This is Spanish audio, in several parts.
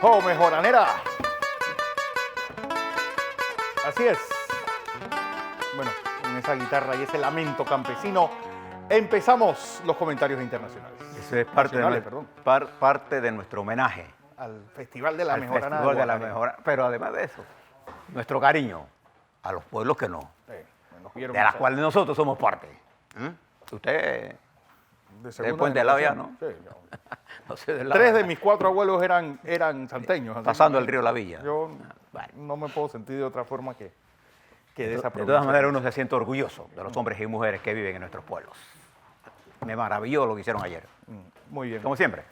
Oh, mejoranera. Así es. Bueno, con esa guitarra y ese lamento campesino, empezamos los comentarios internacionales. Eso es parte de nuestro homenaje. Al Festival de la Mejoranera. Festival de la Mejorana. Pero además de eso, nuestro cariño a los pueblos que no. De las cuales nosotros somos parte. Usted del Puente del Ávila, ¿no? Sí, no sé, del 3 de mis 4 abuelos eran santeños. Pasando el río La Villa. Yo no me puedo sentir de otra forma que de esa provincia. De todas maneras, uno se siente orgulloso de los hombres y mujeres que viven en nuestros pueblos. Me maravilló lo que hicieron ayer. Muy bien. Como siempre.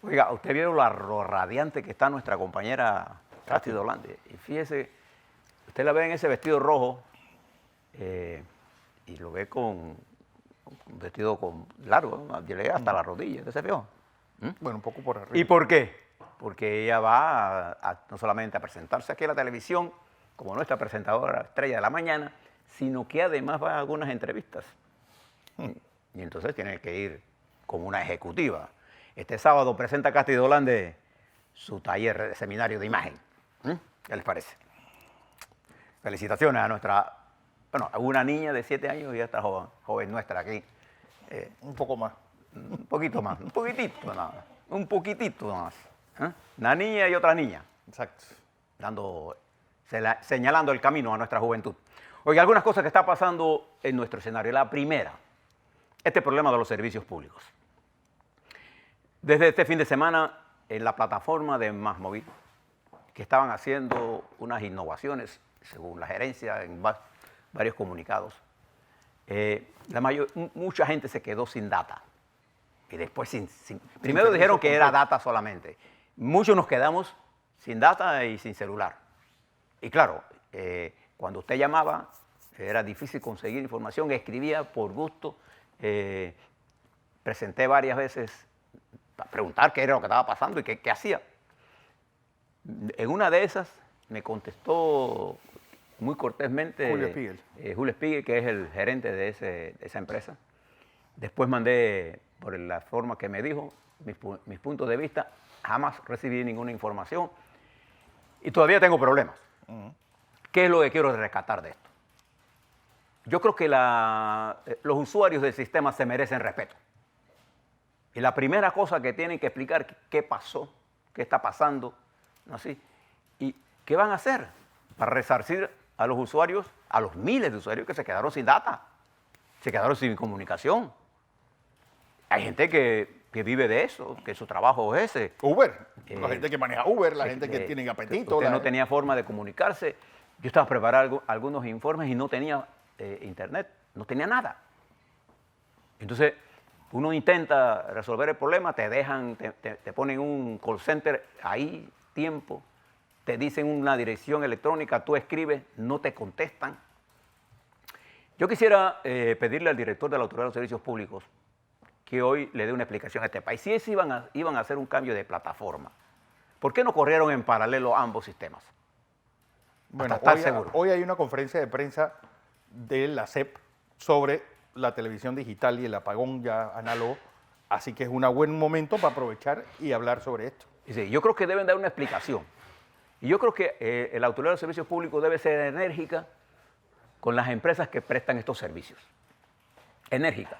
Oiga, usted vio lo radiante que está nuestra compañera Casti Dolande. Y fíjese, usted la ve en ese vestido rojo y lo ve con un vestido largo, ¿no? Llega hasta la rodilla. ¿Usted se vio? Bueno, un poco por arriba. ¿Y por qué? Porque ella va no solamente a presentarse aquí en la televisión, como nuestra presentadora estrella de la mañana, sino que además va a algunas entrevistas. Y entonces tiene que ir como una ejecutiva. Este sábado presenta Casti Dolande su taller de seminario de imagen. ¿Qué les parece? Felicitaciones a nuestra, a una niña de 7 años y a esta joven nuestra aquí. Un poco más. Un poquito más, un poquitito nada más. Un poquitito nada más. Una niña y otra niña. Exacto. Señalando el camino a nuestra juventud. Oiga, algunas cosas que está pasando en nuestro escenario. La primera, este problema de los servicios públicos. Desde este fin de semana, en la plataforma de MásMóvil, que estaban haciendo unas innovaciones, según la gerencia, en varios comunicados, mucha gente se quedó sin data. Y después primero dijeron que era data solamente. Muchos nos quedamos sin data y sin celular. Y claro, cuando usted llamaba, era difícil conseguir información, escribía por gusto. Presenté varias veces para preguntar qué era lo que estaba pasando y qué hacía. En una de esas me contestó muy cortésmente Julio Spiegel, que es el gerente de esa empresa. Después mandé, por la forma que me dijo, mis puntos de vista. Jamás recibí ninguna información y todavía tengo problemas. ¿Qué es lo que quiero rescatar de esto? Yo creo que los usuarios del sistema se merecen respeto. Y la primera cosa que tienen que explicar qué pasó, qué está pasando, ¿no? ¿Sí? Y qué van a hacer para resarcir a los usuarios, a los miles de usuarios que se quedaron sin data, se quedaron sin comunicación. Hay gente que vive de eso, que su trabajo es ese. Uber, la gente que maneja Uber, la gente que tiene apetito. Usted no tenía forma de comunicarse. Yo estaba preparando algunos informes y no tenía internet, no tenía nada. Entonces, uno intenta resolver el problema, te ponen un call center ahí, tiempo, te dicen una dirección electrónica, tú escribes, no te contestan. Yo quisiera pedirle al director de la Autoridad de los Servicios Públicos que hoy le dé una explicación a este país. Si es iban a hacer un cambio de plataforma, ¿por qué no corrieron en paralelo ambos sistemas? Bueno, hoy hay una conferencia de prensa de la SEP sobre la televisión digital y el apagón ya análogo, así que es un buen momento para aprovechar y hablar sobre esto. Sí, yo creo que deben dar una explicación. Y yo creo que la Autoridad de los Servicios Públicos debe ser enérgica con las empresas que prestan estos servicios. Enérgica.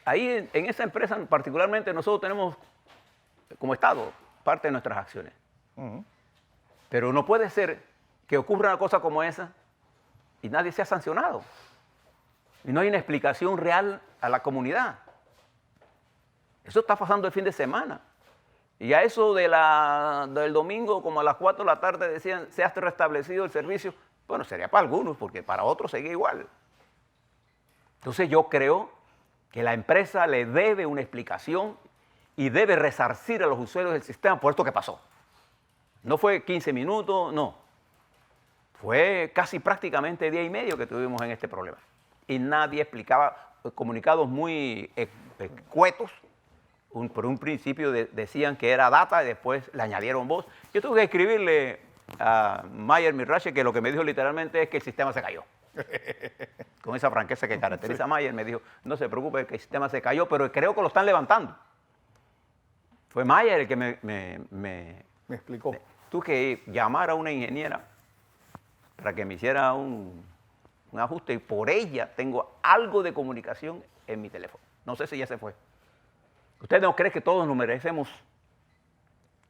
Ahí en esa empresa particularmente nosotros tenemos como Estado parte de nuestras acciones. Pero no puede ser que ocurra una cosa como esa y nadie sea sancionado. Y no hay una explicación real a la comunidad. Eso está pasando el fin de semana. Y a eso del domingo, como a las 4 de la tarde, decían, se ha restablecido el servicio. Bueno, sería para algunos, porque para otros sigue igual. Entonces yo creo que la empresa le debe una explicación y debe resarcir a los usuarios del sistema por esto que pasó. No fue 15 minutos, no. Fue casi prácticamente día y medio que tuvimos en este problema. Y nadie explicaba, comunicados muy escuetos. Por un principio decían que era data y después le añadieron voz. Yo tuve que escribirle a Mayer Mirrache que lo que me dijo literalmente es que el sistema se cayó. Con esa franqueza que caracteriza a Mayer, me dijo, no se preocupe que el sistema se cayó, pero creo que lo están levantando. Fue Mayer el que Me explicó. tuve que llamar a una ingeniera para que me hiciera un ajuste y por ella tengo algo de comunicación en mi teléfono. No sé si ya se fue. ¿Usted no cree que todos nos merecemos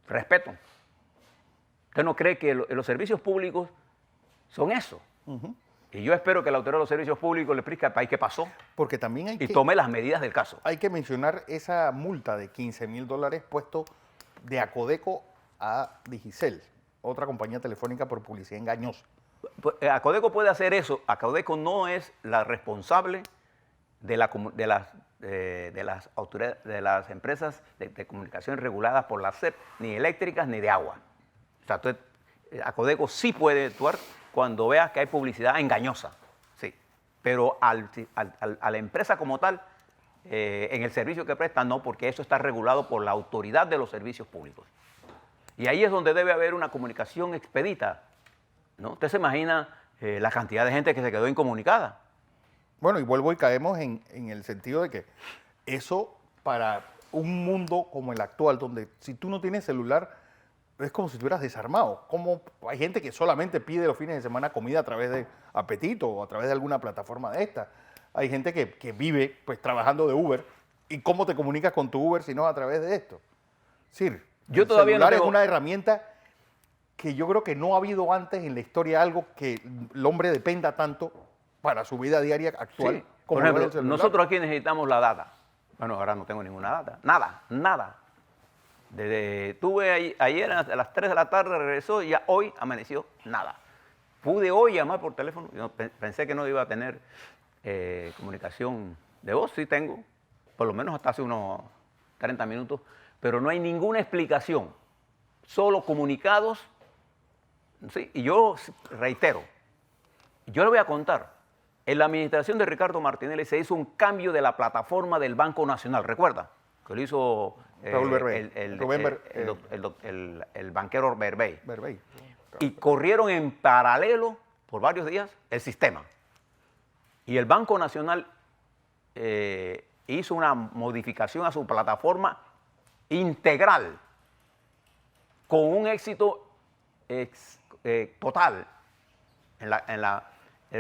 respeto? ¿Usted no cree que los servicios públicos son eso? Y yo espero que la autoridad de los servicios públicos le explique al país qué pasó. Porque también hay y tome las medidas del caso. Hay que mencionar esa multa de $15,000 puesto de Acodeco a Digicel, otra compañía telefónica por publicidad engañosa. Acodeco puede hacer eso. Acodeco no es la responsable de las autoridades, de las empresas de comunicación reguladas por la SEP, ni eléctricas ni de agua. O sea, Acodeco sí puede actuar cuando vea que hay publicidad engañosa, sí. Pero a la empresa como tal, en el servicio que presta, no, porque eso está regulado por la autoridad de los servicios públicos. Y ahí es donde debe haber una comunicación expedita, ¿no? Usted se imagina la cantidad de gente que se quedó incomunicada. Bueno, y vuelvo y caemos en el sentido de que eso para un mundo como el actual, donde si tú no tienes celular, es como si estuvieras desarmado. Como hay gente que solamente pide los fines de semana comida a través de Apetito o a través de alguna plataforma de esta. Hay gente que vive pues trabajando de Uber. ¿Y cómo te comunicas con tu Uber si no a través de esto? Es decir, yo el todavía celular no tengo... es una herramienta que yo creo que no ha habido antes en la historia algo que el hombre dependa tanto para su vida diaria actual. Sí. Como Por ejemplo, nosotros aquí necesitamos la data. Bueno, ahora no tengo ninguna data. Nada. Tuve ayer a las 3 de la tarde, regresó y ya hoy amaneció nada. Pude hoy llamar por teléfono. Yo pensé que no iba a tener comunicación de voz. Sí tengo, por lo menos hasta hace unos 30 minutos. Pero no hay ninguna explicación. Solo comunicados. Sí, y yo reitero, yo le voy a contar. En la administración de Ricardo Martinelli se hizo un cambio de la plataforma del Banco Nacional, ¿recuerda? Que lo hizo el banquero Berbey. Y corrieron en paralelo por varios días el sistema. Y el Banco Nacional hizo una modificación a su plataforma integral con un éxito total en la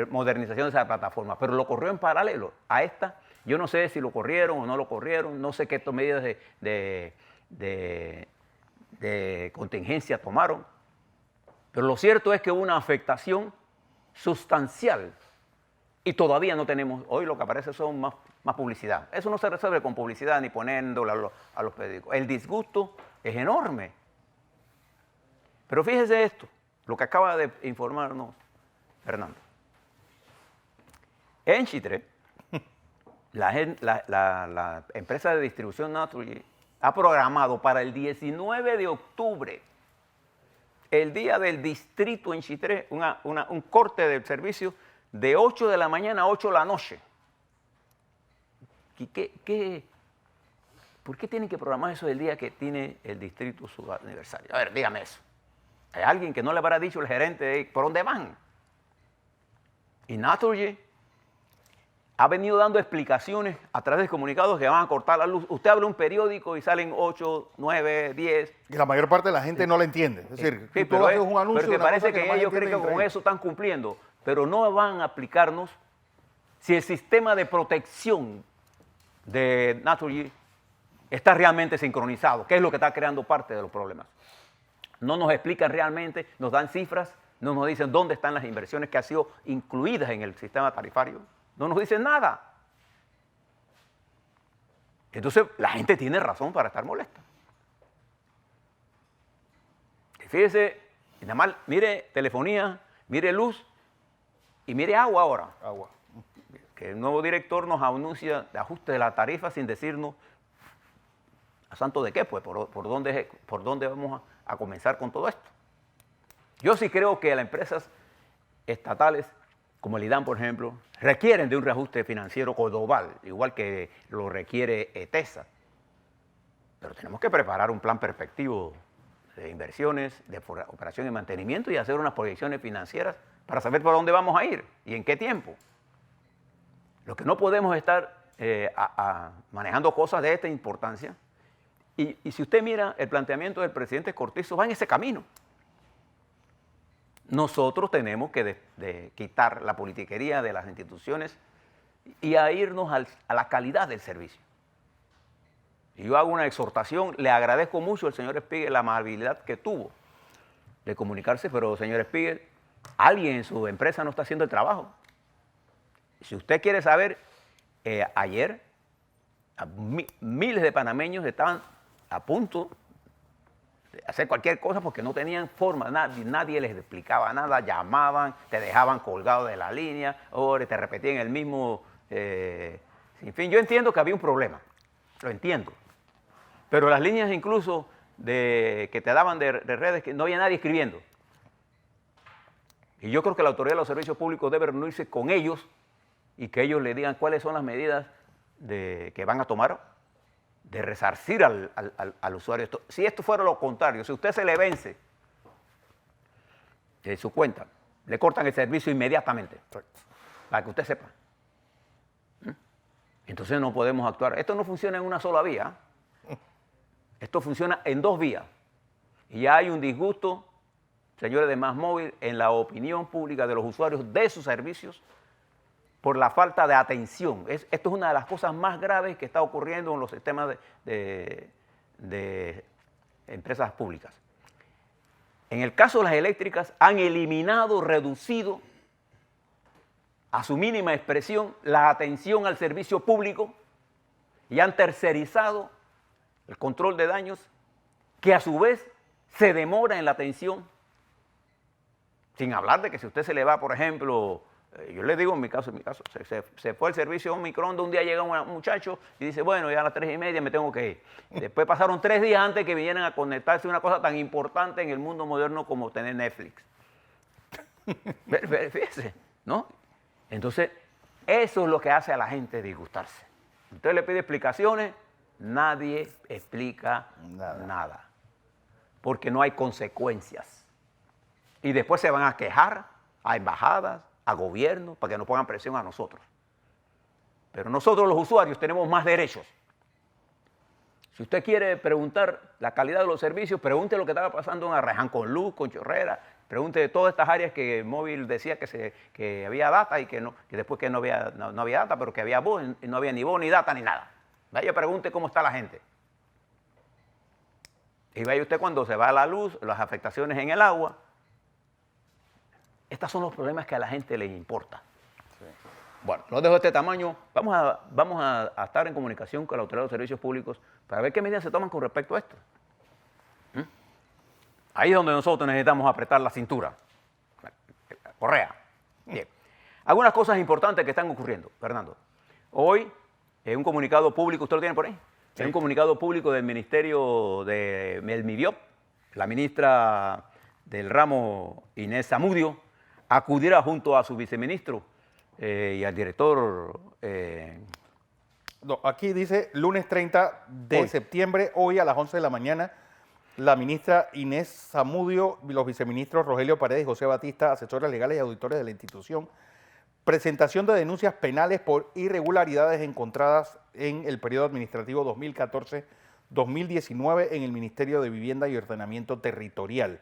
modernización de esa plataforma, pero lo corrió en paralelo a esta. Yo no sé si lo corrieron o no lo corrieron, no sé qué medidas de contingencia tomaron, pero lo cierto es que hubo una afectación sustancial y todavía no tenemos, hoy lo que aparece son más publicidad. Eso no se resuelve con publicidad ni poniéndolo a los periódicos. El disgusto es enorme. Pero fíjese esto, lo que acaba de informarnos Fernando. En Chitré, la empresa de distribución Naturgy ha programado para el 19 de octubre, el día del distrito en Chitré, un corte del servicio de 8 de la mañana a 8 de la noche. ¿Por qué tienen que programar eso el día que tiene el distrito su aniversario? A ver, dígame eso. ¿Hay alguien que no le habrá dicho el gerente por dónde van? Y Naturgy ha venido dando explicaciones a través de comunicados que van a cortar la luz. Usted abre un periódico y salen 8, 9, 10. Y la mayor parte de la gente no lo entiende. Es decir, sí, tú haces un anuncio. Pero que parece que ellos creen que con eso están cumpliendo. Pero no van a aplicarnos si el sistema de protección de Naturgy está realmente sincronizado, que es lo que está creando parte de los problemas. No nos explican realmente, nos dan cifras, no nos dicen dónde están las inversiones que han sido incluidas en el sistema tarifario. No nos dicen nada. Entonces, la gente tiene razón para estar molesta. Y fíjese, nada más, mire telefonía, mire luz y mire agua ahora. Agua. Que el nuevo director nos anuncia de ajuste de la tarifa sin decirnos a santo de qué, pues, por dónde vamos a comenzar con todo esto. Yo sí creo que las empresas estatales, como el IDAM, por ejemplo, requieren de un reajuste financiero global, igual que lo requiere ETESA. Pero tenemos que preparar un plan perspectivo de inversiones, de operación y mantenimiento y hacer unas proyecciones financieras para saber por dónde vamos a ir y en qué tiempo. Lo que no podemos estar manejando cosas de esta importancia Y si usted mira el planteamiento del presidente Cortizo, va en ese camino. Nosotros tenemos que de quitar la politiquería de las instituciones y a irnos a la calidad del servicio. Y yo hago una exhortación, le agradezco mucho al señor Spiegel la amabilidad que tuvo de comunicarse, pero señor Spiegel, alguien en su empresa no está haciendo el trabajo. Si usted quiere saber, ayer miles de panameños estaban a punto de hacer cualquier cosa porque no tenían forma, nadie les explicaba nada, llamaban, te dejaban colgado de la línea, o te repetían el mismo, en fin, yo entiendo que había un problema, lo entiendo, pero las líneas incluso que te daban de redes, que no había nadie escribiendo. Y yo creo que la Autoridad de los Servicios Públicos debe reunirse con ellos y que ellos le digan cuáles son las medidas que van a tomar de resarcir al usuario. Si esto fuera lo contrario, si usted se le vence de su cuenta, le cortan el servicio inmediatamente, para que usted sepa. Entonces no podemos actuar. Esto no funciona en una sola vía. Esto funciona en dos vías. Y ya hay un disgusto, señores de MásMóvil, en la opinión pública de los usuarios de sus servicios por la falta de atención. Esto es una de las cosas más graves que está ocurriendo en los sistemas de empresas públicas. En el caso de las eléctricas, han eliminado, reducido a su mínima expresión la atención al servicio público y han tercerizado el control de daños, que a su vez se demora en la atención. Sin hablar de que si usted se le va, por ejemplo, yo le digo en mi caso, se fue el servicio a un microondas, un día llega un muchacho y dice, bueno, ya a las 3:30 me tengo que ir. Después pasaron 3 días antes que vinieran a conectarse una cosa tan importante en el mundo moderno como tener Netflix. Fíjese, ¿no? Entonces, eso es lo que hace a la gente disgustarse. Usted le pide explicaciones, nadie explica nada. Porque no hay consecuencias. Y después se van a quejar a embajadas, a gobierno, para que nos pongan presión a nosotros. Pero nosotros los usuarios tenemos más derechos. Si usted quiere preguntar la calidad de los servicios, pregunte lo que estaba pasando en Arreján con luz, con Chorrera, pregunte de todas estas áreas que Móvil decía que había data y que después que no había data, pero que había voz, y no había ni voz, ni data, ni nada. Vaya, pregunte cómo está la gente. Y vaya usted cuando se va la luz, las afectaciones en el agua. Estos son los problemas que a la gente le importa. Sí. Bueno, lo dejo de este tamaño. Vamos a estar en comunicación con la Autoridad de los Servicios Públicos para ver qué medidas se toman con respecto a esto. Ahí es donde nosotros necesitamos apretar la cintura, la correa. Bien. Algunas cosas importantes que están ocurriendo, Fernando. Hoy, en un comunicado público, ¿usted lo tiene por ahí? Sí. En un comunicado público del Ministerio del MIBIOP, la ministra del ramo, Inés Zamudio, acudirá junto a su viceministro y al director. No, aquí dice lunes 30 de septiembre, hoy a las 11 de la mañana, la ministra Inés Zamudio, los viceministros Rogelio Paredes y José Batista, asesores legales y auditores de la institución, presentación de denuncias penales por irregularidades encontradas en el periodo administrativo 2014-2019 en el Ministerio de Vivienda y Ordenamiento Territorial.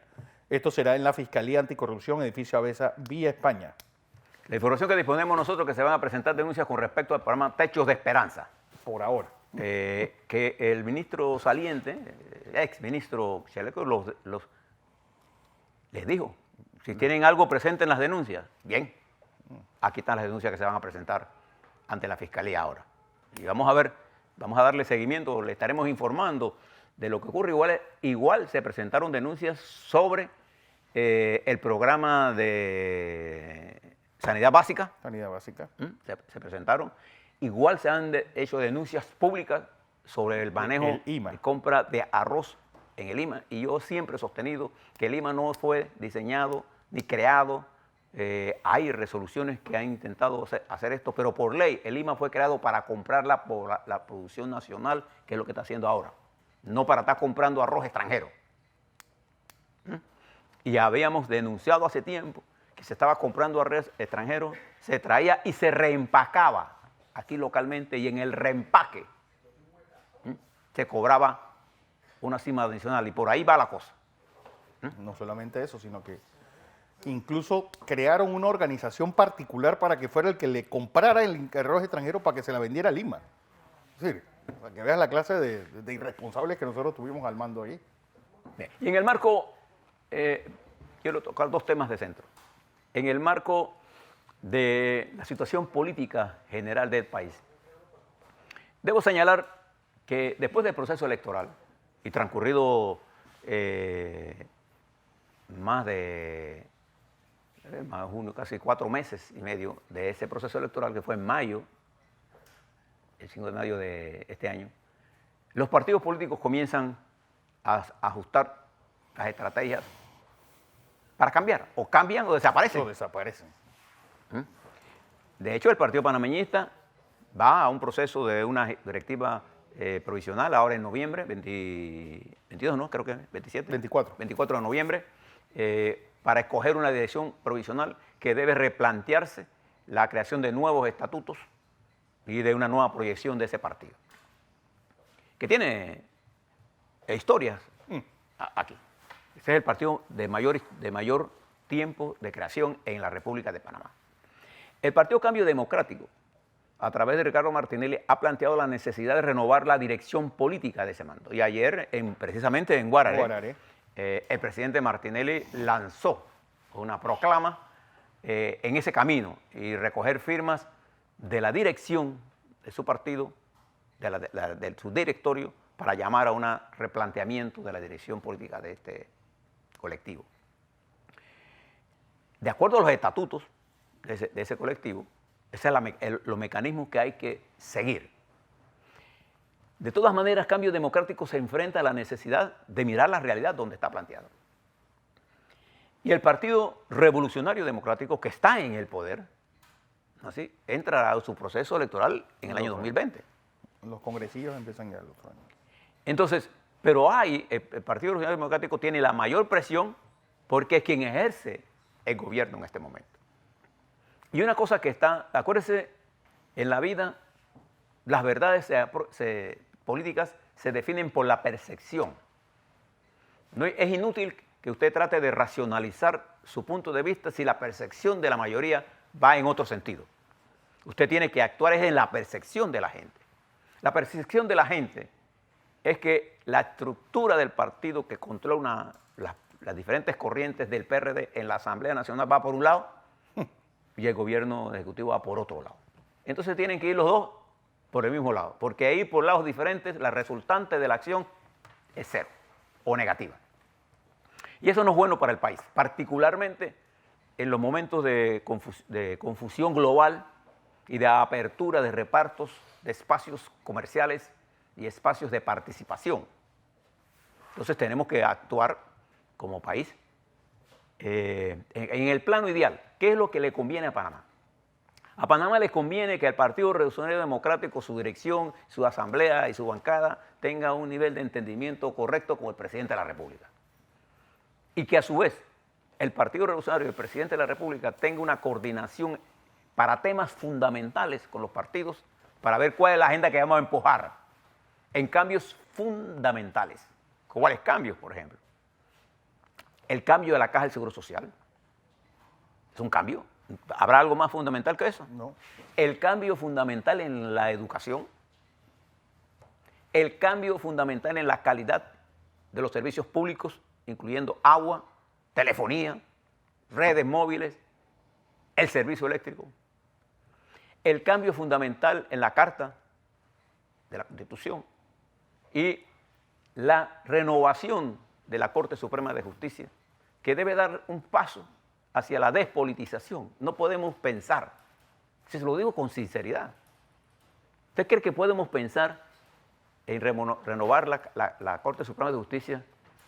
Esto será en la Fiscalía Anticorrupción, edificio Avesa, Vía España. La información que disponemos nosotros que se van a presentar denuncias con respecto al programa Techos de Esperanza. Por ahora. Que el ministro saliente, ex ministro Chaleco, les dijo, si tienen algo presente en las denuncias, bien, aquí están las denuncias que se van a presentar ante la Fiscalía ahora. Y vamos a ver, vamos a darle seguimiento, le estaremos informando de lo que ocurre. Igual se presentaron denuncias sobre el programa de Sanidad Básica. Sanidad Básica. Se presentaron. Igual se han hecho denuncias públicas sobre el manejo y compra de arroz en el IMA. Y yo siempre he sostenido que el IMA no fue diseñado ni creado. Hay resoluciones que han intentado hacer esto, pero por ley el IMA fue creado para comprarla por la producción nacional, que es lo que está haciendo ahora. No para estar comprando arroz extranjero. Y habíamos denunciado hace tiempo que se estaba comprando arroz extranjero, se traía y se reempacaba aquí localmente, y en el reempaque se cobraba una cima nacional y por ahí va la cosa. No solamente eso, sino que incluso crearon una organización particular para que fuera el que le comprara el reloj extranjero para que se la vendiera a Lima. Es decir, para que veas la clase de irresponsables que nosotros tuvimos al mando ahí. Bien. Y en el marco, quiero tocar dos temas de centro. En el marco de la situación política general del país, debo señalar que después del proceso electoral y transcurrido casi 4 meses y medio de ese proceso electoral que fue en mayo, el 5 de mayo de este año, los partidos políticos comienzan a ajustar las estrategias para cambiar. O cambian o desaparecen. O desaparecen. De hecho, el Partido Panameñista va a un proceso de una directiva provisional ahora en noviembre, 22, ¿no? Creo que 27. 24. 24 de noviembre, para escoger una dirección provisional que debe replantearse la creación de nuevos estatutos y de una nueva proyección de ese partido, que tiene historias aquí. Ese es el partido de mayor tiempo de creación en la República de Panamá. El Partido Cambio Democrático, a través de Ricardo Martinelli, ha planteado la necesidad de renovar la dirección política de ese mando. Y ayer, precisamente en Guararé, el presidente Martinelli lanzó una proclama en ese camino y recoger firmas de la dirección de su partido, de su directorio, para llamar a un replanteamiento de la dirección política de este colectivo. De acuerdo a los estatutos de ese colectivo, esos son los mecanismos que hay que seguir. De todas maneras, Cambio Democrático se enfrenta a la necesidad de mirar la realidad donde está planteado. Y el Partido Revolucionario Democrático, que está en el poder, ¿así?, entra a su proceso electoral en el año 2020. Los congresillos empiezan ya el otro año. Entonces, pero el Partido Revolucionario Democrático tiene la mayor presión porque es quien ejerce el gobierno en este momento. Y una cosa que acuérdese, en la vida, las verdades políticas se definen por la percepción. No, es inútil que usted trate de racionalizar su punto de vista si la percepción de la mayoría va en otro sentido. Usted tiene que actuar en la percepción de la gente. La percepción de la gente es que la estructura del partido que controla las diferentes corrientes del PRD en la Asamblea Nacional va por un lado y el gobierno ejecutivo va por otro lado. Entonces tienen que ir los dos por el mismo lado, porque ir por lados diferentes, la resultante de la acción es cero o negativa. Y eso no es bueno para el país, particularmente en los momentos de confusión global y de apertura de repartos de espacios comerciales y espacios de participación. Entonces tenemos que actuar como país en el plano ideal. ¿Qué es lo que le conviene a Panamá? A Panamá le conviene que el Partido Revolucionario Democrático, su dirección, su asamblea y su bancada tenga un nivel de entendimiento correcto con el presidente de la República. Y que a su vez el Partido Revolucionario y el presidente de la República tenga una coordinación para temas fundamentales con los partidos para ver cuál es la agenda que vamos a empujar en cambios fundamentales. ¿Cuáles cambios, por ejemplo? El cambio de la Caja del Seguro Social. ¿Es un cambio? ¿Habrá algo más fundamental que eso? No. El cambio fundamental en la educación. El cambio fundamental en la calidad de los servicios públicos, incluyendo agua, telefonía, redes móviles, el servicio eléctrico. El cambio fundamental en la Carta de la Constitución y la renovación de la Corte Suprema de Justicia, que debe dar un paso hacia la despolitización. No podemos pensar, si se lo digo con sinceridad, ¿usted cree que podemos pensar en renovar la Corte Suprema de Justicia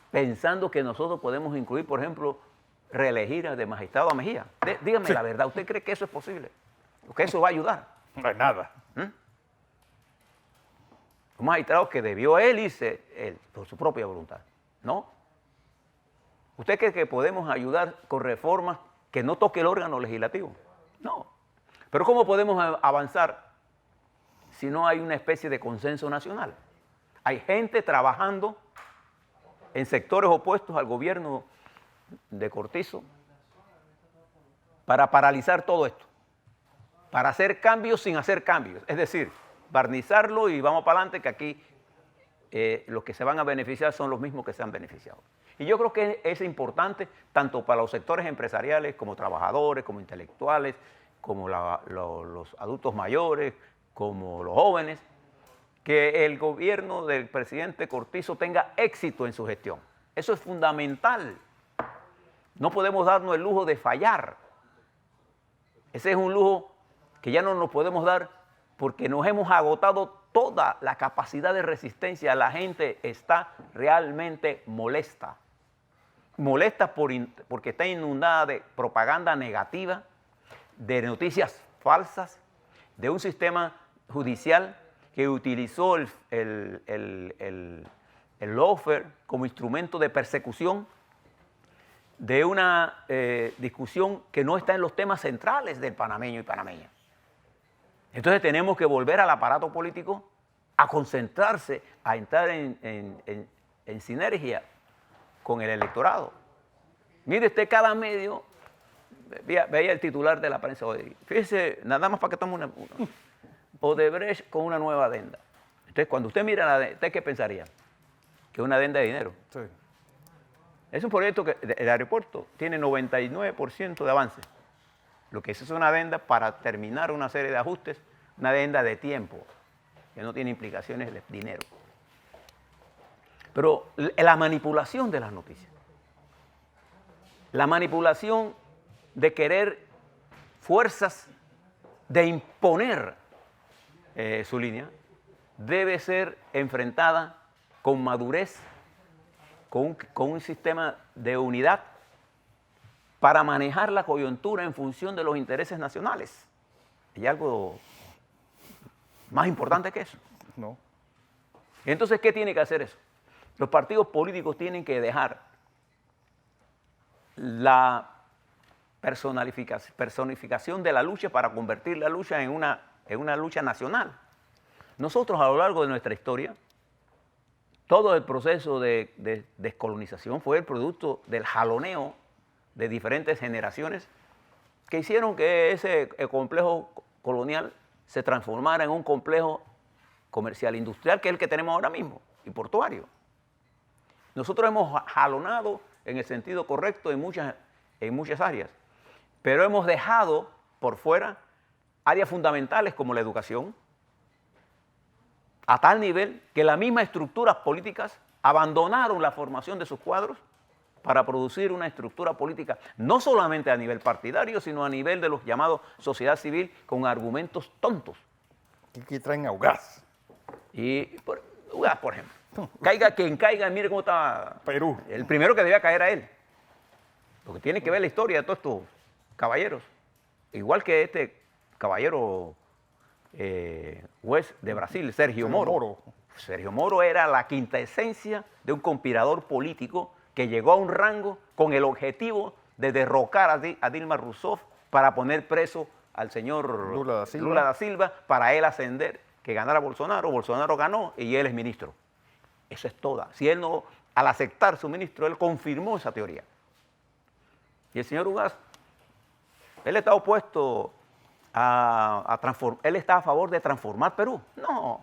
pensando que nosotros podemos incluir, por ejemplo, reelegir al de magistrado a Mejía? Dígame la verdad, ¿usted cree que eso es posible? ¿O que eso va a ayudar? No hay nada. Un magistrado que debió él irse por su propia voluntad. ¿No? ¿Usted cree que podemos ayudar con reformas que no toque el órgano legislativo? No. Pero ¿cómo podemos avanzar si no hay una especie de consenso nacional? Hay gente trabajando en sectores opuestos al gobierno de Cortizo para paralizar todo esto, para hacer cambios sin hacer cambios, es decir, barnizarlo y vamos para adelante, que aquí los que se van a beneficiar son los mismos que se han beneficiado. Y yo creo que es importante tanto para los sectores empresariales como trabajadores, como intelectuales, como los adultos mayores, como los jóvenes, que el gobierno del presidente Cortizo tenga éxito en su gestión. Eso es fundamental. No podemos darnos el lujo de fallar. Ese es un lujo que ya no nos podemos dar porque nos hemos agotado toda la capacidad de resistencia. La gente está realmente molesta. Molesta porque está inundada de propaganda negativa, de noticias falsas, de un sistema judicial que utilizó el lawfare como instrumento de persecución, de una discusión que no está en los temas centrales del panameño y panameña. Entonces tenemos que volver al aparato político a concentrarse, a entrar en sinergia con el electorado. Mire usted cada medio, veía el titular de la prensa hoy, fíjese, nada más para que tome una Odebrecht con una nueva adenda. Entonces, cuando usted mira la adenda, ¿usted qué pensaría? Que es una adenda de dinero. Sí. Es un proyecto que el aeropuerto tiene 99% de avance. Lo que es una adenda para terminar una serie de ajustes, una adenda de tiempo, que no tiene implicaciones de dinero. Pero la manipulación de las noticias, la manipulación de querer fuerzas de imponer su línea, debe ser enfrentada con madurez, con un sistema de unidad para manejar la coyuntura en función de los intereses nacionales. ¿Hay algo más importante que eso? No. Entonces, ¿qué tiene que hacer eso? Los partidos políticos tienen que dejar la personificación de la lucha para convertir la lucha en una lucha nacional. Nosotros, a lo largo de nuestra historia, todo el proceso de descolonización fue el producto del jaloneo de diferentes generaciones que hicieron que ese complejo colonial se transformara en un complejo comercial industrial, que es el que tenemos ahora mismo, y portuario. Nosotros hemos jalonado en el sentido correcto en muchas áreas, pero hemos dejado por fuera áreas fundamentales como la educación, a tal nivel que las mismas estructuras políticas abandonaron la formación de sus cuadros para producir una estructura política no solamente a nivel partidario, sino a nivel de los llamados sociedad civil con argumentos tontos. Y que traen augaz. Y Ugaz, por ejemplo. Caiga quien caiga, mire cómo está Perú. El primero que debía caer a él. Porque tiene que ver la historia de todos estos caballeros. Igual que este caballero juez de Brasil, Sergio Moro. Sergio Moro era la quinta esencia de un conspirador político que llegó a un rango con el objetivo de derrocar a Dilma Rousseff para poner preso al señor Lula da Silva para él ascender, que ganara Bolsonaro. Bolsonaro ganó y él es ministro. Eso es todo. Si él no, al aceptar su ministro, él confirmó esa teoría. Y el señor Ugaz, él está opuesto a transformar, él está a favor de transformar Perú. No.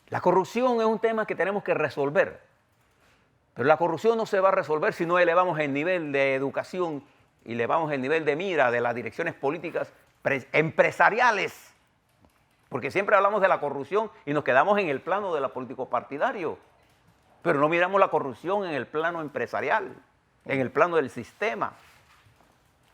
La corrupción es un tema que tenemos que resolver. Pero la corrupción no se va a resolver si no elevamos el nivel de educación y elevamos el nivel de mira de las direcciones políticas empresariales. Porque siempre hablamos de la corrupción y nos quedamos en el plano de la político partidario. Pero no miramos la corrupción en el plano empresarial, en el plano del sistema.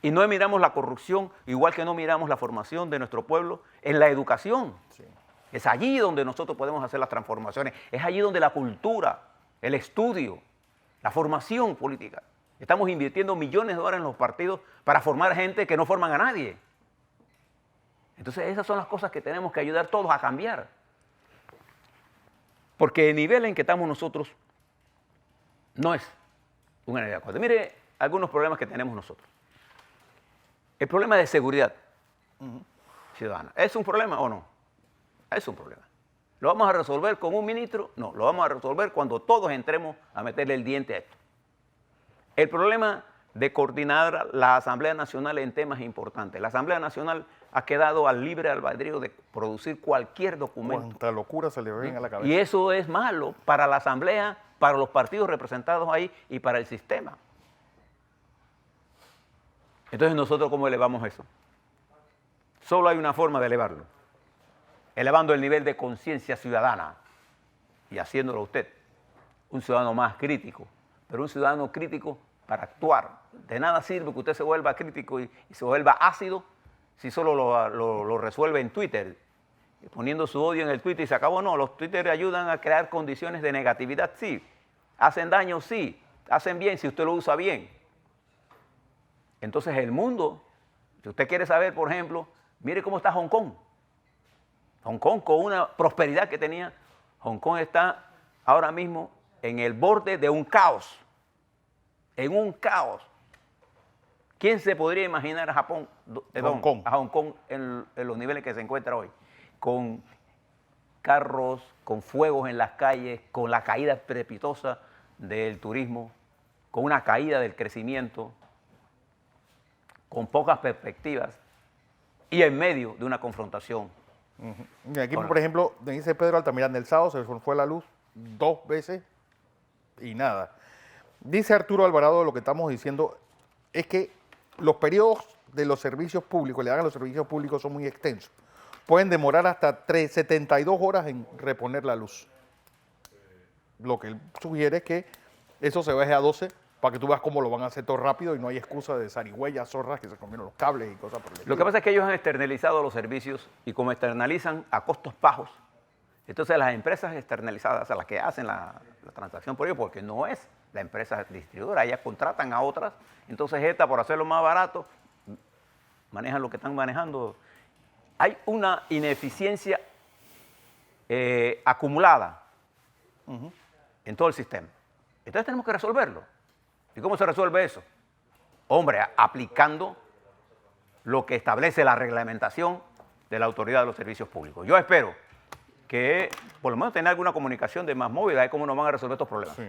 Y no miramos la corrupción, igual que no miramos la formación de nuestro pueblo en la educación. Sí. Es allí donde nosotros podemos hacer las transformaciones. Es allí donde la cultura, el estudio, la formación política. Estamos invirtiendo millones de dólares en los partidos para formar gente que no forman a nadie. Entonces esas son las cosas que tenemos que ayudar todos a cambiar. Porque el nivel en que estamos nosotros no es un nivel de acuerdo. Mire algunos problemas que tenemos nosotros. El problema de seguridad ciudadana. ¿Es un problema o no? Es un problema. ¿Lo vamos a resolver con un ministro? No, lo vamos a resolver cuando todos entremos a meterle el diente a esto. El problema de coordinar la Asamblea Nacional en temas importantes. La Asamblea Nacional ha quedado al libre albedrío de producir cualquier documento. Cuánta locura se le ven a la cabeza. Y eso es malo para la Asamblea, para los partidos representados ahí y para el sistema. Entonces, ¿nosotros cómo elevamos eso? Solo hay una forma de elevarlo. Elevando el nivel de conciencia ciudadana y haciéndolo usted un ciudadano más crítico, pero un ciudadano crítico para actuar. De nada sirve que usted se vuelva crítico y se vuelva ácido si solo lo resuelve en Twitter, poniendo su odio en el Twitter y se acabó. No, los Twitter ayudan a crear condiciones de negatividad, sí. Hacen daño, sí. Hacen bien si usted lo usa bien. Entonces el mundo, si usted quiere saber, por ejemplo, mire cómo está Hong Kong. Hong Kong, con una prosperidad que tenía, Hong Kong está ahora mismo en el borde de un caos. En un caos. ¿Quién se podría imaginar a Hong Kong en los niveles que se encuentra hoy? Con carros, con fuegos en las calles, con la caída estrepitosa del turismo, con una caída del crecimiento, con pocas perspectivas y en medio de una confrontación. Y aquí, por ejemplo, dice Pedro Altamirano, del sábado se fue la luz 2 veces y nada. Dice Arturo Alvarado, lo que estamos diciendo es que los periodos de los servicios públicos, le dan a los servicios públicos, son muy extensos. Pueden demorar hasta 72 horas en reponer la luz. Lo que él sugiere es que eso se baje a 12 para que tú veas cómo lo van a hacer todo rápido y no hay excusa de zarigüeyas, zorras que se comieron los cables y cosas por el estilo. Lo que pasa es que ellos han externalizado los servicios y como externalizan a costos bajos, entonces las empresas externalizadas, a las que hacen la transacción por ellos, porque no es la empresa distribuidora, ellas contratan a otras, entonces esta por hacerlo más barato, manejan lo que están manejando. Hay una ineficiencia acumulada en todo el sistema. Entonces tenemos que resolverlo. ¿Y cómo se resuelve eso? Hombre, aplicando lo que establece la reglamentación de la Autoridad de los Servicios Públicos. Yo espero que por lo menos tenga alguna comunicación de más móvil de cómo nos van a resolver estos problemas. Sí.